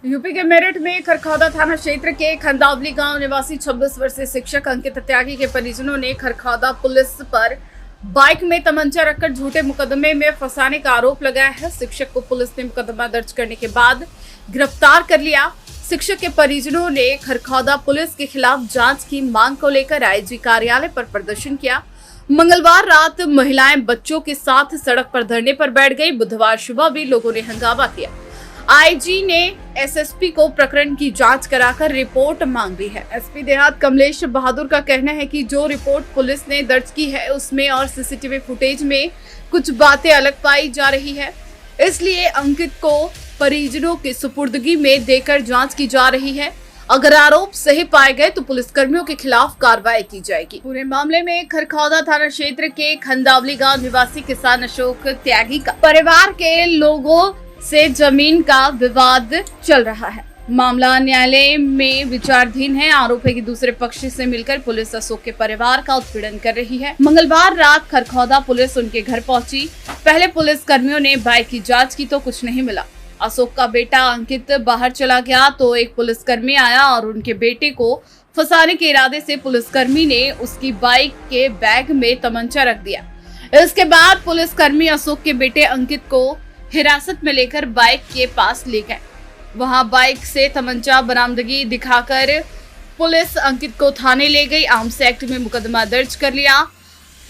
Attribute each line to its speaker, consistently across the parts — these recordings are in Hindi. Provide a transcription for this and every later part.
Speaker 1: यूपी के मेरठ में खरखौदा थाना क्षेत्र के खंदावली गांव निवासी 26 वर्षीय शिक्षक अंकित त्यागी के परिजनों ने खरखौदा पुलिस पर बाइक में तमंचा रखकर झूठे मुकदमे में फंसाने का आरोप लगाया है। शिक्षक को पुलिस ने मुकदमा दर्ज करने के बाद गिरफ्तार कर लिया। शिक्षक के परिजनों ने खरखौदा पुलिस के खिलाफ जांच की मांग को लेकर आईजी कार्यालय पर प्रदर्शन किया। मंगलवार रात महिलाएं बच्चों के साथ सड़क पर धरने पर बैठ गई। बुधवार सुबह भी लोगों ने हंगामा किया। आईजी ने एसएसपी को प्रकरण की जांच कराकर रिपोर्ट मांग ली है। एसपी देहात कमलेश बहादुर का कहना है कि जो रिपोर्ट पुलिस ने दर्ज की है उसमें और सीसीटीवी फुटेज में कुछ बातें अलग पाई जा रही है, इसलिए अंकित को परिजनों की सुपुर्दगी में देकर जांच की जा रही है। अगर आरोप सही पाए गए तो पुलिसकर्मियों के खिलाफ कार्रवाई की जाएगी। पूरे मामले में खरखौदा थाना क्षेत्र के खंदावली गांव निवासी किसान अशोक त्यागी का परिवार के लोगों से जमीन का विवाद चल रहा है। मामला न्यायालय में विचाराधीन है। आरोप है कि दूसरे पक्ष से मिलकर पुलिस अशोक के परिवार का उत्पीड़न कर रही है। मंगलवार रात खरखौदा पुलिस उनके घर पहुंची। पहले पुलिस कर्मियों ने बाइक की जांच की तो कुछ नहीं मिला। अशोक का बेटा अंकित बाहर चला गया तो एक पुलिसकर्मी आया और उनके बेटे को फंसाने के इरादे से पुलिसकर्मी ने उसकी बाइक के बैग में तमंचा रख दिया। इसके बाद पुलिसकर्मी अशोक के बेटे अंकित को हिरासत में लेकर बाइक के पास ले गए। वहां बाइक से तमंचा बरामदगी दिखाकर पुलिस अंकित को थाने ले गई। आर्म्स एक्ट में मुकदमा दर्ज कर लिया।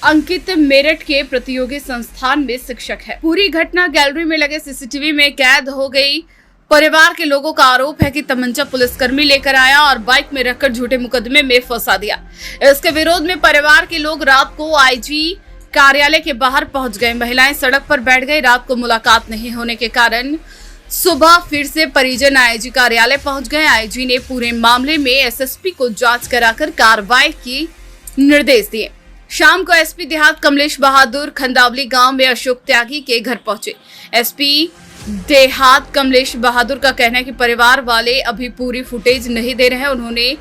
Speaker 1: अंकित मेरठ के प्रतियोगी संस्थान में शिक्षक है। पूरी घटना गैलरी में लगे सीसीटीवी में कैद हो गई। परिवार के लोगों का आरोप है कि तमंचा पुलिसकर्मी लेकर आया और बाइक में रखकर झूठे मुकदमे में फंसा दिया। इसके विरोध में परिवार के लोग रात को आईजी कार्यालय के बाहर पहुंच गए। महिलाएं सड़क पर बैठ गई। रात को मुलाकात नहीं होने के कारण सुबह फिर से परिजन आईजी कार्यालय पहुंच गए। आईजी ने पूरे मामले में एसएसपी को जांच कराकर कार्रवाई की निर्देश दिए। शाम को एसपी देहात कमलेश बहादुर खंदावली गांव में अशोक त्यागी के घर पहुंचे। एसपी देहात कमलेश बहादुर का कहना है कि परिवार वाले अभी पूरी फुटेज नहीं दे रहे हैं। उन्होंने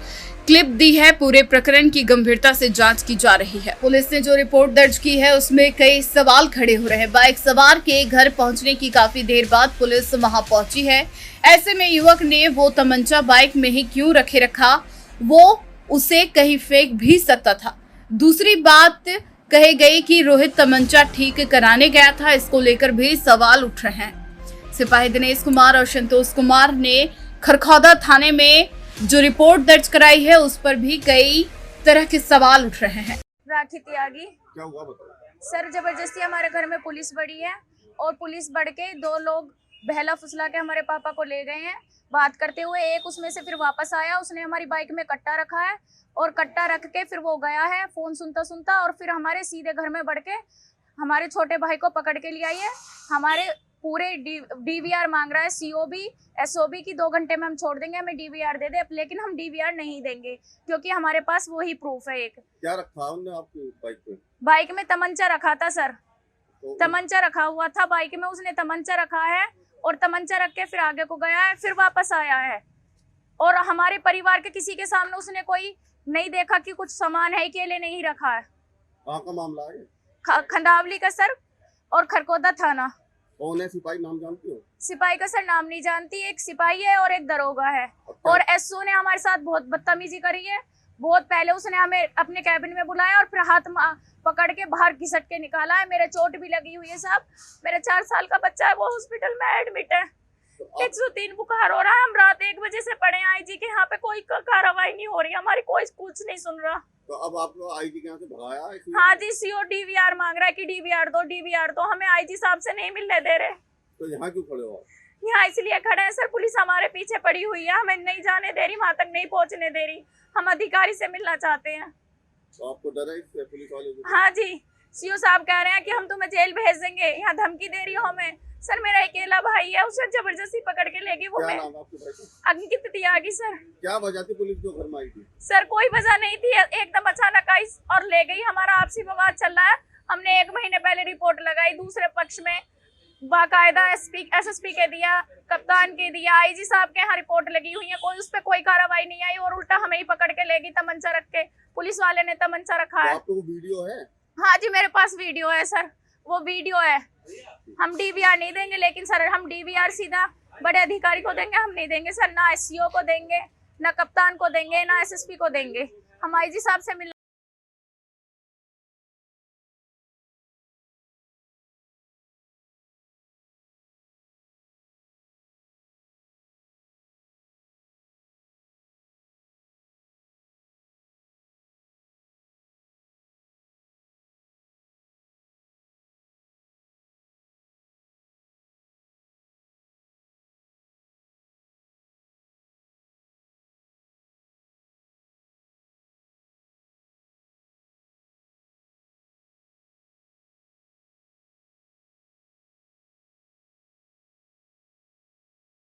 Speaker 1: क्लिप दी है। पूरे प्रकरण की गंभीरता से जांच की जा रही है। पुलिस ने जो रिपोर्ट दर्ज की है उसमें कई सवाल खड़े हो रहे हैं। बाइक सवार के घर पहुंचने की काफी देर बाद पुलिस वहां पहुंची है। ऐसे में युवक ने वो तमंचा बाइक में ही क्यों रखे रखा? वो उसे कहीं फेंक भी सकता था। दूसरी बात कही गई कि रोहित तमंचा ठीक कराने गया था। इसको लेकर भी सवाल उठ रहे हैं। सिपाही दिनेश कुमार और संतोष कुमार ने खरखौदा थाने में जो रिपोर्ट दर्ज कराई है उस पर भी कई तरह के सवाल उठ रहे हैं।
Speaker 2: राखी त्यागी।
Speaker 3: क्या हुआ बताओ।
Speaker 2: सर जबरदस्ती हमारे घर में पुलिस बढ़ी है और पुलिस बढ़ के दो लोग बहला फुसला के हमारे पापा को ले गए हैं बात करते हुए। एक उसमें से फिर वापस आया, उसने हमारी बाइक में कट्टा रखा है और कट्टा रख के फिर वो गया है फोन सुनता सुनता और फिर हमारे सीधे घर में बढ़ के हमारे छोटे भाई को पकड़ के ले आई है। हमारे पूरे डीवीआर मांग रहा है। सीओबी एसओबी की 2 घंटे में हम छोड़ देंगे, हमें डीवीआर दे दे, लेकिन हम डीवीआर नहीं देंगे क्योंकि हमारे पास वही प्रूफ है। एक
Speaker 3: क्या रखा उन्होंने आपकी बाइक पे?
Speaker 2: बाइक में तमंचा रखा था सर।
Speaker 3: तो
Speaker 2: तमंचा रखा हुआ था बाइक में, उसने तमंचा रखा है और तमंचा रख के फिर आगे को गया है, फिर वापस आया है। और हमारे परिवार के किसी के सामने उसने कोई नहीं देखा कि कुछ सामान है कि ले नहीं रखा है।
Speaker 3: कहाँ का मामला है?
Speaker 2: खंदावली का सर और खरखौदा थाना।
Speaker 3: कौन है सिपाही, नाम जानती हो?
Speaker 2: सिपाही का सर नाम नहीं जानती। एक सिपाही है और एक दरोगा है। और एसओ ने हमारे साथ बहुत बदतमीजी करी है। बहुत पहले उसने हमें अपने कैबिन में बुलाया और फिर हाथ पकड़ के बाहर घिसट के निकाला है। मेरे चोट भी लगी हुई है साहब। मेरे 4 साल का बच्चा है, वो हॉस्पिटल में एडमिट है। 103 बुखार हो रहा है। हम रात 1 बजे से पड़े आईजी के यहाँ पे, कोई कार्रवाई नहीं हो रही हमारी, कोई कुछ नहीं सुन रहा।
Speaker 3: तो अब आपको आईजी के यहाँ से भगाया है?
Speaker 2: हाँ जी, सीओ डीवीआर मांग रहा है कि डीवीआर दो, डीवीआर दो। हमें आईजी साहब से नहीं मिलने दे रहे।
Speaker 3: तो यहाँ क्यों खड़े हो?
Speaker 2: यहाँ इसलिए खड़े हैं सर, पुलिस हमारे पीछे पड़ी हुई है, हमें नहीं जाने दे रही, वहां तक नहीं पहुंचने दे रही। हम अधिकारी से मिलना चाहते हैं।
Speaker 3: तो आपको डर है इससे पुलिस वाले को?
Speaker 2: हाँ जी, सीओ साहब कह रहे हैं कि हम तुम्हें जेल भेज देंगे, यहाँ धमकी दे रही हो हमें। सर मेरा अकेला भाई है, उसे जबरदस्ती पकड़ के ले गई। वो
Speaker 3: क्या
Speaker 2: मैं
Speaker 3: नाम है आपके भाई का?
Speaker 2: अंकित त्यागी सर।
Speaker 3: क्या वजह थी पुलिस जो घर में आई थी?
Speaker 2: सर कोई वजह नहीं थी, एकदम अचानक आई और ले गई। हमारा आपसी विवाद चल रहा है। हमने 1 महीने पहले रिपोर्ट लगाई दूसरे पक्ष में, बाकायदा एसएसपी के दिया, कप्तान के दिया, आईजी साहब के यहाँ रिपोर्ट लगी हुई है, कोई उस पर कोई कार्रवाई नहीं आई और उल्टा हमें ही पकड़ के लेगी तमंचा रख के। पुलिस वाले ने तमंचा रखा है।
Speaker 3: आपको वीडियो है?
Speaker 2: हाँ जी मेरे पास वीडियो है सर, वो वीडियो है। हम डीवीआर नहीं देंगे, लेकिन सर हम डीवीआर सीधा बड़े अधिकारी को देंगे, हम नहीं देंगे सर। ना एससीओ को देंगे, ना कप्तान को देंगे, ना एसएसपी को देंगे। हम आईजी साहब से मिल